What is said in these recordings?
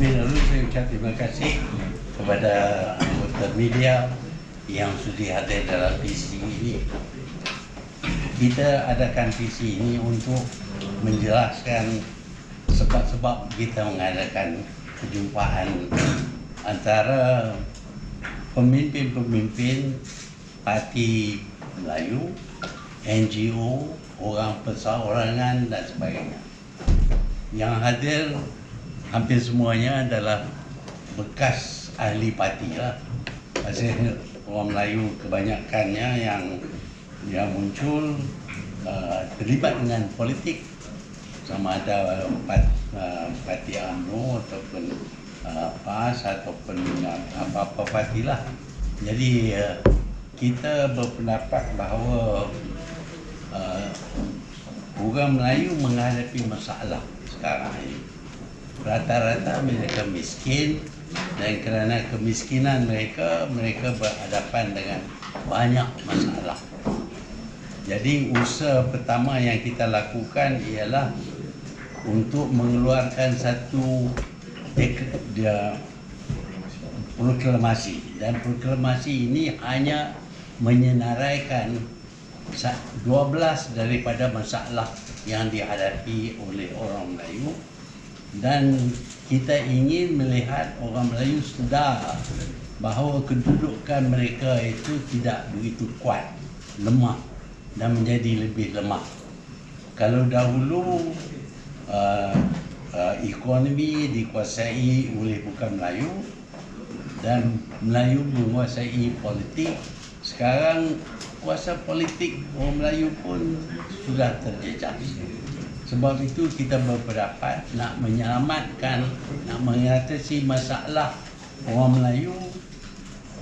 Lebih dahulu saya ucap terima kasih kepada anggota media yang sudi hadir dalam visi ini. Kita adakan visi ini untuk menjelaskan sebab-sebab kita mengadakan perjumpaan antara pemimpin-pemimpin parti Melayu, NGO, orang perseorangan dan sebagainya. Yang hadir hampir semuanya adalah bekas ahli parti lah. Pasal orang Melayu kebanyakannya yang muncul terlibat dengan politik, sama ada parti UMNO ataupun PAS ataupun apa-apa parti lah. Jadi kita berpendapat bahawa orang Melayu menghadapi masalah sekarang ini. Rata-rata mereka miskin, dan kerana kemiskinan mereka berhadapan dengan banyak masalah. Jadi usaha pertama yang kita lakukan ialah untuk mengeluarkan satu proklamasi, dan proklamasi ini hanya menyenaraikan 12 daripada masalah yang dihadapi oleh orang Melayu, dan kita ingin melihat orang Melayu sedar bahawa kedudukan mereka itu tidak begitu kuat, lemah dan menjadi lebih lemah. Kalau dahulu ekonomi dikuasai oleh bukan Melayu dan Melayu menguasai politik, sekarang kuasa politik orang Melayu pun sudah terjejas. Sebab itu kita berpendapat nak menyelamatkan, nak mengatasi masalah orang Melayu,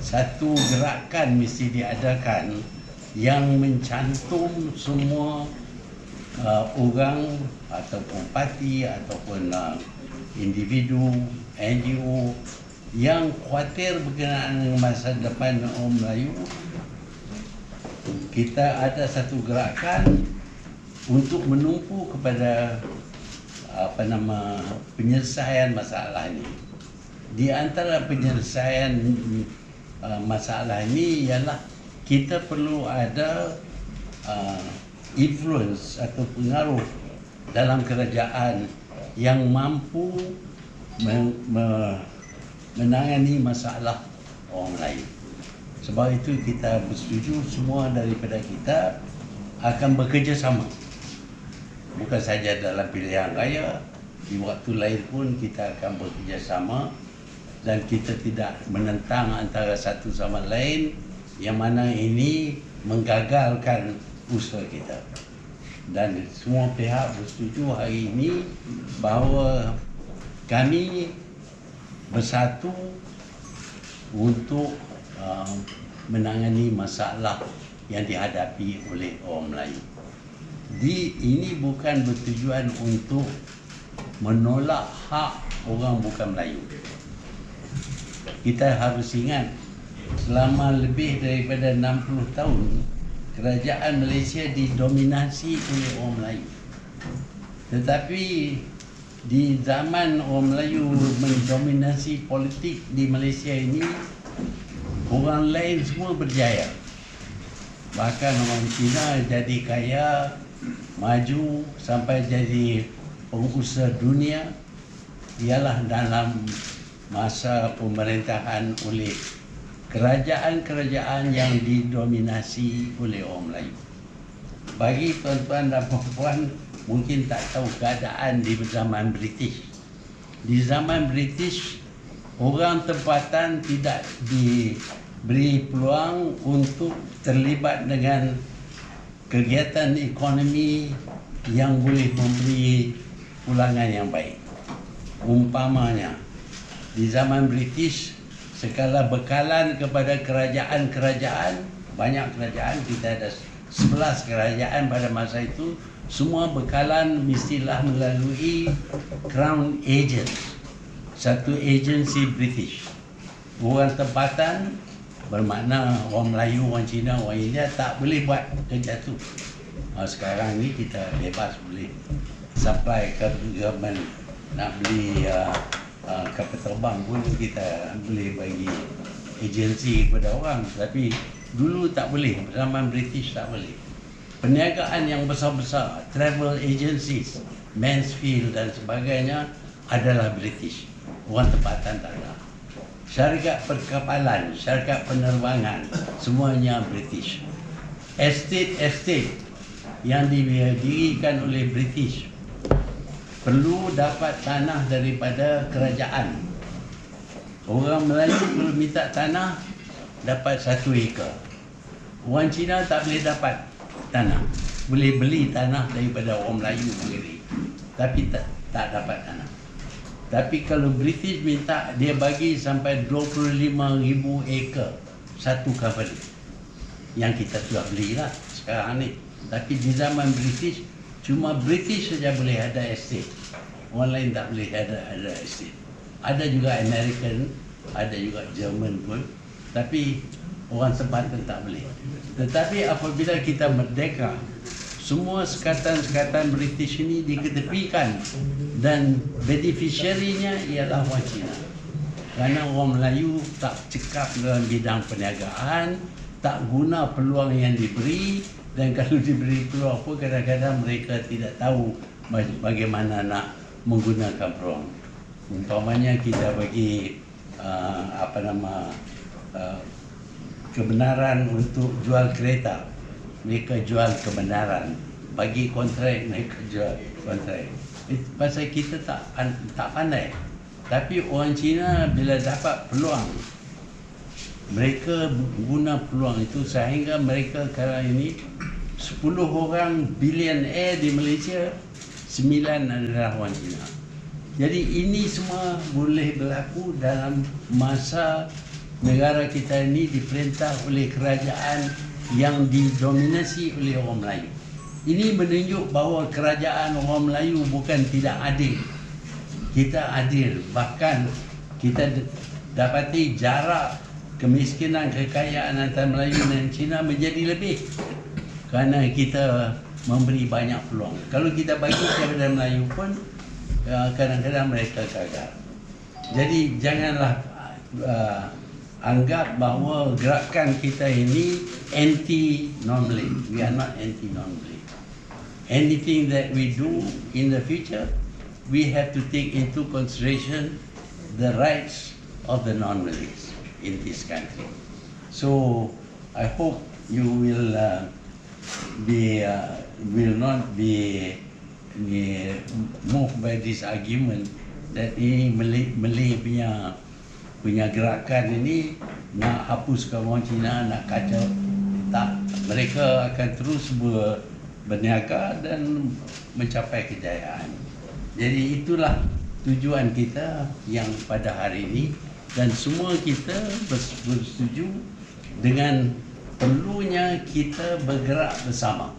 satu gerakan mesti diadakan yang mencantum semua orang ataupun parti ataupun individu, NGO yang khawatir berkenaan dengan masa depan orang Melayu. Kita ada satu gerakan untuk menumpu kepada penyelesaian masalah ini. Di antara penyelesaian masalah ini ialah kita perlu ada influence atau pengaruh dalam kerajaan yang mampu menangani masalah orang Melayu. Sebab itu kita bersetuju semua daripada kita akan bekerjasama. Bukan saja dalam pilihan raya, di waktu lain pun kita akan bekerjasama, dan kita tidak menentang antara satu sama lain, yang mana ini menggagalkan usaha kita. Dan semua pihak bersetuju hari ini bahawa kami bersatu untuk menangani masalah yang dihadapi oleh orang Melayu. Ini bukan bertujuan untuk menolak hak orang bukan Melayu. Kita harus ingat, selama lebih daripada 60 tahun, kerajaan Malaysia didominasi oleh orang Melayu. Tetapi di zaman orang Melayu mendominasi politik di Malaysia ini, orang lain semua berjaya. Bahkan orang Cina jadi kaya, maju sampai jadi pengusaha dunia, ialah dalam masa pemerintahan oleh kerajaan-kerajaan yang didominasi oleh orang Melayu. Bagi tuan-tuan dan puan-puan mungkin tak tahu keadaan di zaman British. Di zaman British, orang tempatan tidak diberi peluang untuk terlibat dengan kegiatan ekonomi yang boleh memberi pulangan yang baik. Umpamanya, di zaman British, segala bekalan kepada kerajaan-kerajaan, banyak kerajaan, kita ada 11 kerajaan pada masa itu, semua bekalan mestilah melalui Crown Agent, satu agensi British. Orang tempatan bermakna orang Melayu, orang Cina, orang India tak boleh buat kerja tu. Sekarang ni kita bebas boleh supply ke government, nak beli kapal terbang pun kita boleh bagi agensi kepada orang, tapi dulu tak boleh, zaman British tak boleh. Perniagaan yang besar-besar, travel agencies, Mansfield dan sebagainya adalah British. Orang tempatan tak ada. Syarikat perkapalan, syarikat penerbangan, semuanya British. Estate yang didirikan oleh British perlu dapat tanah daripada kerajaan. Orang Melayu kalau minta tanah dapat 1 ekar. Orang Cina tak boleh dapat tanah. Boleh beli tanah daripada orang Melayu sendiri, tapi tak dapat tanah. Tapi kalau British minta, dia bagi sampai 25,000 ekar satu company. Yang kita sudah belilah sekarang ni. Tapi di zaman British, cuma British saja boleh ada estate. Orang lain tak boleh ada estate. Ada juga American, ada juga German pun. Tapi orang tempatan tak boleh. Tetapi apabila kita merdeka, semua sekatan-sekatan British ini diketepikan dan beneficiary-nya ialah orang Cina. Kerana orang Melayu tak cekap dalam bidang perniagaan, tak guna peluang yang diberi, dan kalau diberi peluang pun kadang-kadang mereka tidak tahu bagaimana nak menggunakan peluang. Umpamanya kita bagi kebenaran untuk jual kereta, mereka jual kebenaran. Bagi kontrak, mereka jual kontrak. Pasal kita tak pandai. Tapi orang Cina bila dapat peluang, mereka guna peluang itu sehingga mereka sekarang ini 10 orang billionaire di Malaysia, 9 adalah orang Cina. Jadi ini semua boleh berlaku dalam masa negara kita ini diperintah oleh kerajaan yang didominasi oleh orang Melayu. Ini menunjuk bahawa kerajaan orang Melayu bukan tidak adil. Kita adil, bahkan kita dapati jarak kemiskinan kekayaan antara Melayu dan Cina menjadi lebih kerana kita memberi banyak peluang. Kalau kita bagi kepada Melayu pun kadang-kadang mereka gagal. Jadi janganlah anggap bahawa gerakan kita ini anti-non-Malay. We are not anti-non-Malay. Anything that we do in the future, we have to take into consideration the rights of the non-Malays in this country. So I hope you will not be moved by this argument that ini Malay punya gerakan ini nak hapuskan orang Cina, nak kacau. Tak, mereka akan terus berniaga dan mencapai kejayaan. Jadi itulah tujuan kita yang pada hari ini, dan semua kita bersetuju dengan perlunya kita bergerak bersama.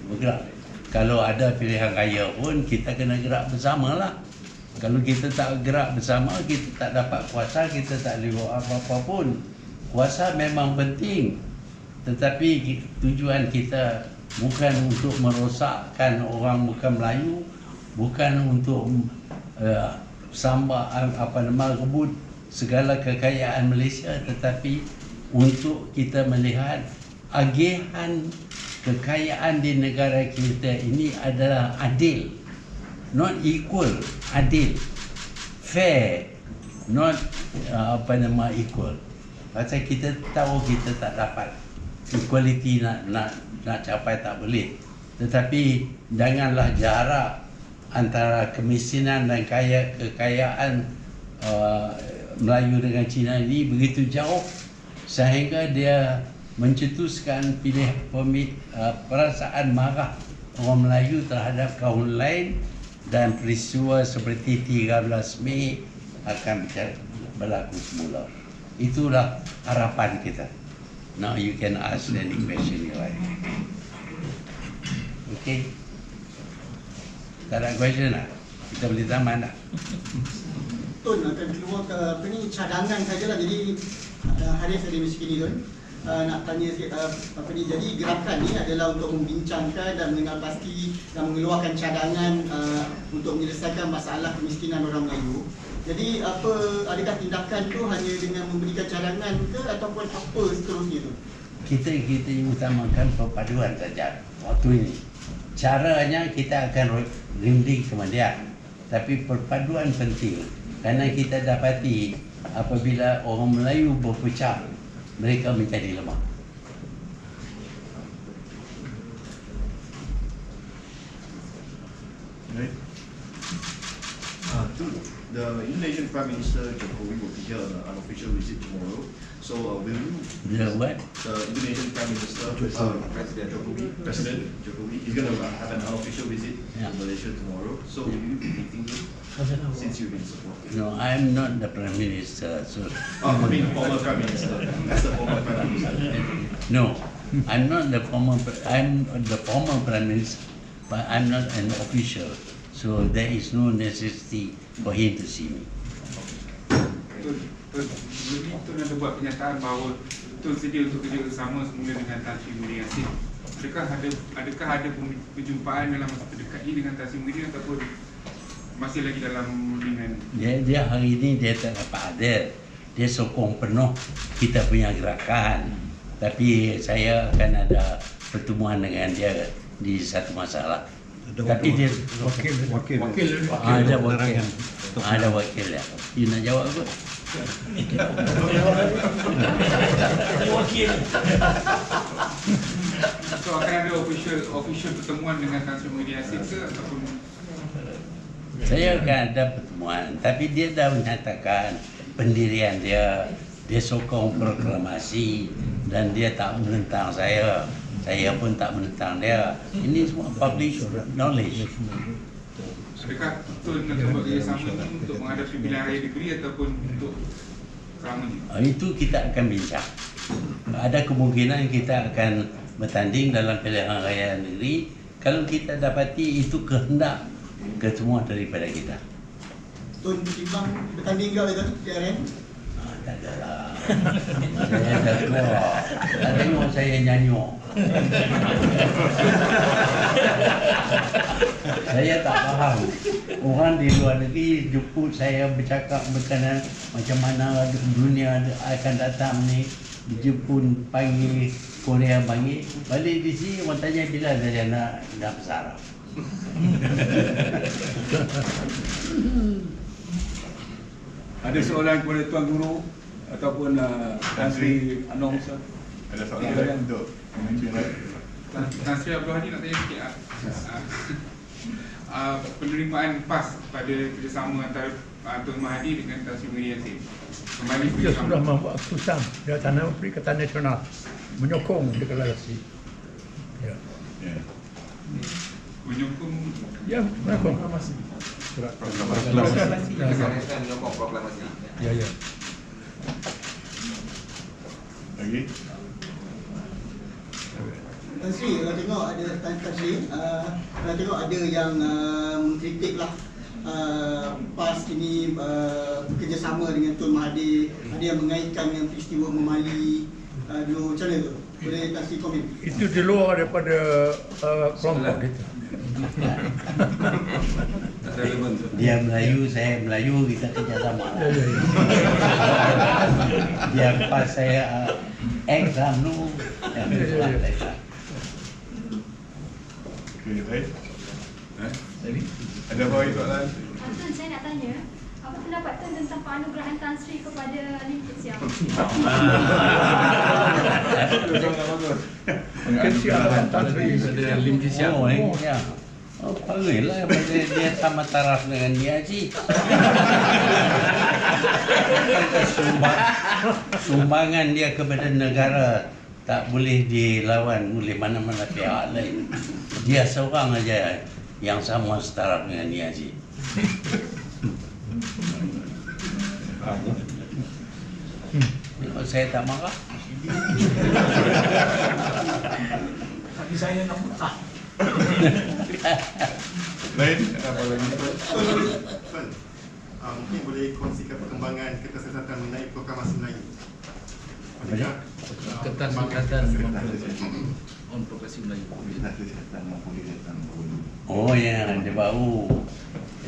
Bergerak. Kalau ada pilihan raya pun kita kena gerak bersamalah. Kalau kita tak gerak bersama, kita tak dapat kuasa, kita tak boleh buat apa-apa pun. Kuasa memang penting, tetapi tujuan kita bukan untuk merosakkan orang bukan Melayu, bukan untuk rebut segala kekayaan Malaysia, tetapi untuk kita melihat agihan kekayaan di negara kita ini adalah adil, not equal, adil, fair, not equal. Pasal kita tahu kita tak dapat equality, nak capai tak boleh. Tetapi janganlah jarak antara kemiskinan dan kekayaan Melayu dengan Cina ini begitu jauh sehingga dia mencetuskan perasaan marah orang Melayu terhadap kaum lain, dan peristiwa seperti 13 Mei akan berlaku semula. Itulah harapan kita. Now you can ask any question you like. Okay? Tak ada question lah? Kita boleh taman lah? Tun akan keluar ke cadangan sajalah. Jadi Haris ada miskin ni Tun. Nak tanya sikit jadi gerakan ni adalah untuk membincangkan dan mengenal pasti dan mengeluarkan cadangan untuk menyelesaikan masalah kemiskinan orang Melayu. Jadi adakah tindakan tu hanya dengan memberikan cadangan ke ataupun apa seterusnya tu? Kita utamakan perpaduan saja waktu ini. Caranya kita akan rinding kemudian, tapi perpaduan penting kerana kita dapati apabila orang Melayu berpecah, mereka menjadi lemah. Right. The Indonesian Prime Minister Jokowi will be here on an unofficial visit tomorrow. So will you? The what? The Indonesian Prime Minister, President Jokowi, he's going to have an unofficial visit Yeah. to Malaysia tomorrow. So will you be meeting him since you've been supporting? No, I'm not the Prime Minister. So I mean, former Prime Minister. As the former Prime Minister. no, I'm not the former. I'm the former Prime Minister, but I'm not an official. So there is no necessity for him to see me. Tun ada buat pernyataan bahawa Tun sedia untuk kerjasama semula dengan Tan Sri Muhyiddin Yassin. Adakah ada perjumpaan dalam masa terdekat ini dengan Tan Sri Muhyiddin ataupun masih lagi dalam rundingan? Dia hari ini dia tak dapat hadir. Dia sokong penuh kita punya gerakan. Tapi saya akan ada pertemuan dengan dia di satu masalah. Tapi dia wakil ada wakil. Ada wakil ya. You nak jawab apa? So akan ada official pertemuan dengan Tan Sri Muhyiddin Yassin ke ataupun? Saya akan ada pertemuan, tapi dia dah menyatakan pendirian dia, dia sokong proklamasi dan dia tak menentang saya. Saya pun tak menentang dia. Ini semua public knowledge. Adakah Tun akan buat kerjasama untuk menghadapi pilihan raya negeri ataupun untuk selamanya? Itu kita akan bincang. Ada kemungkinan kita akan bertanding dalam pilihan raya negeri kalau kita dapati itu kehendak kesemua daripada kita. Tun timbang bertanding ke betul PRN? Tak ada lah. Saya dah tua. Tak tengok saya nyanyi. Saya tak faham. Orang di luar negeri jemput saya bercakap berkenaan macam mana dunia akan datang ni. Jepun panggil, Korea panggil. Balik di sini orang tanya bila saya nak bersarap. Ada soalan kepada Tuan Guru ataupun Tan Sri Anwar Musa? Ada soalan untuk pemimpin Tan Sri Abdul Hadi nak tanya sikit penerimaan PAS pada kerjasama antara Tun Mahathir dengan Tan Sri Muhyiddin Yassin kembali Kita sudah membuat keputusan di tanah Perikatan Nasional menyokong deklarasi. Ya, menyokong ya menyokong. proklamasi. Ya, ya. Lagi? Tan Sri, kalau tengok ada Tan Sri, kalau tengok ada yang mengkritik lah PAS ini bekerjasama dengan Tun Mahathir, ada yang mengaitkan dengan peristiwa Memali dulu, macam mana tu? Boleh Tan Sri komen? Itu di luar daripada kelompok kita. Dia Melayu, saya Melayu, kita kerjasama. Dia pas saya exam dulu. Okey, baik. Ada apa lagi soalan? Tun, saya nak tanya, apa pendapat Tun tentang penganugerahan Tan Sri kepada Lim Kit Siang? Mungkin siapa Tan Sri Ada Lim Kit Siang. Oh, ya. Oh, panggil lah dia sama taraf dengan dia Haji. Sumbangan dia kepada negara tak boleh dilawan oleh mana-mana pihak lain. Dia seorang aja yang sama setaraf dengan dia Haji. Kalau saya tak marah. Tapi saya nak putah. Lain? Apa lagi? Mungkin boleh kongsikan perkembangan Kertas Siasatan mengenai proklamasi Melayu. Adakah Kertas Siasatan on Proklamasi Melayu. Oh ya, dia baru.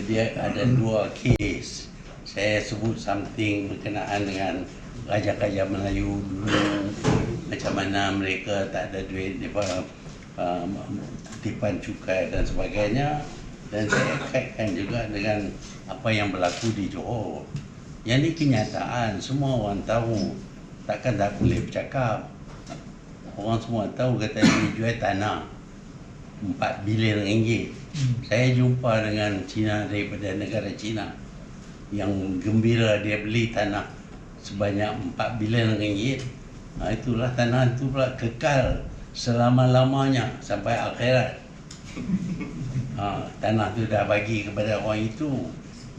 Dia ada dua kes. saya sebut something berkenaan dengan raja-raja Melayu dulu, macam mana mereka tak ada duit, tipan cukai dan sebagainya. Dan saya kaitkan juga dengan apa yang berlaku di Johor. Yang ini kenyataan, semua orang tahu, takkan tak boleh bercakap. Orang semua tahu kata dia jual tanah 4 bilion ringgit. Saya jumpa dengan Cina daripada negara Cina yang gembira dia beli tanah sebanyak 4 bilion ringgit. Itulah tanah itu pula kekal selama-lamanya sampai akhirat. Tanah itu dah bagi kepada orang itu.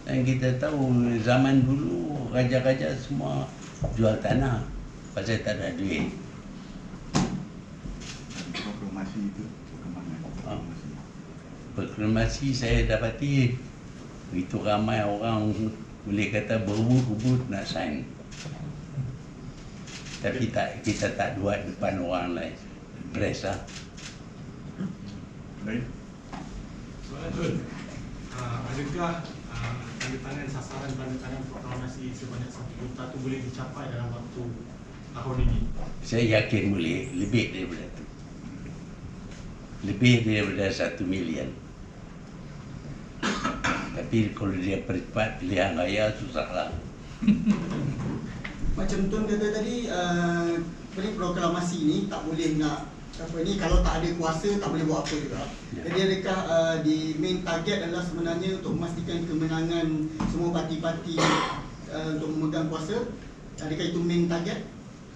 Dan kita tahu zaman dulu raja-raja semua jual tanah pasal tak ada duit. Proklamasi itu perkembangan. Proklamasi saya dapati itu ramai orang boleh kata berebut-rebut nak sign. Tapi kita tak buat depan orang lain. Press lah. Baik. Soalan Tun, adakah tanda-tangan sasaran tanda-tangan proklamasi sebanyak 1 juta itu boleh dicapai dalam waktu tahun ini? Saya yakin boleh lebih daripada itu. Lebih daripada 1 million. Tapi kalau dia percepat pilihan raya susahlah. Macam Tun kata tadi, proklamasi ni tak boleh nak kalau tak ada kuasa tak boleh buat apa juga. Jadi adakah di main target adalah sebenarnya untuk memastikan kemenangan semua parti-parti untuk memegang kuasa? Adakah itu main target?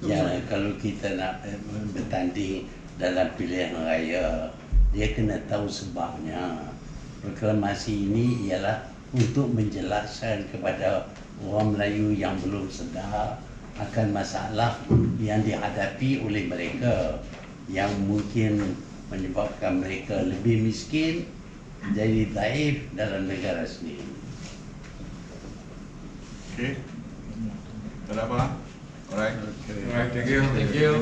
Ya, kalau kita nak bertanding dalam pilihan raya, dia kena tahu sebabnya. Proklamasi ini ialah untuk menjelaskan kepada orang Melayu yang belum sedar akan masalah yang dihadapi oleh mereka yang mungkin menyebabkan mereka lebih miskin, jadi daif dalam negara sendiri. Okay. Tak ada apa? Alright. Alright, thank you. Thank you.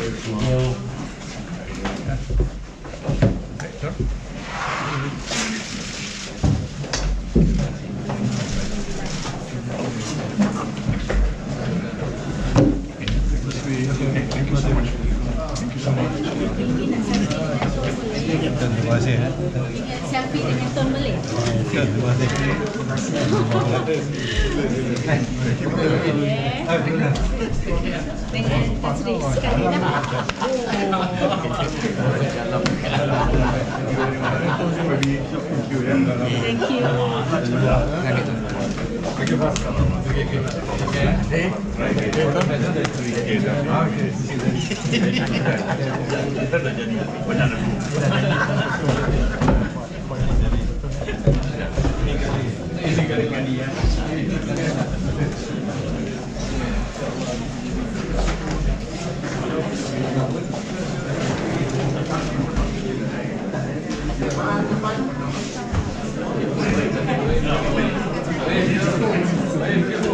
Terima kasih. Selfie dengan Tun boleh? Terima kasih. Dengan Tan Sri sekali dah. Thank you.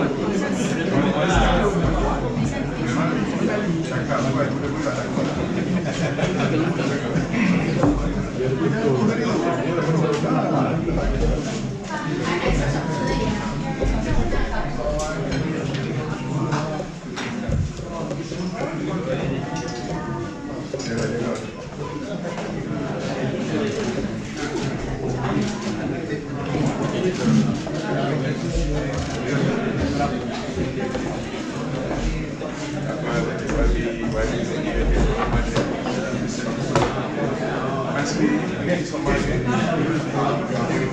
Thank you so much.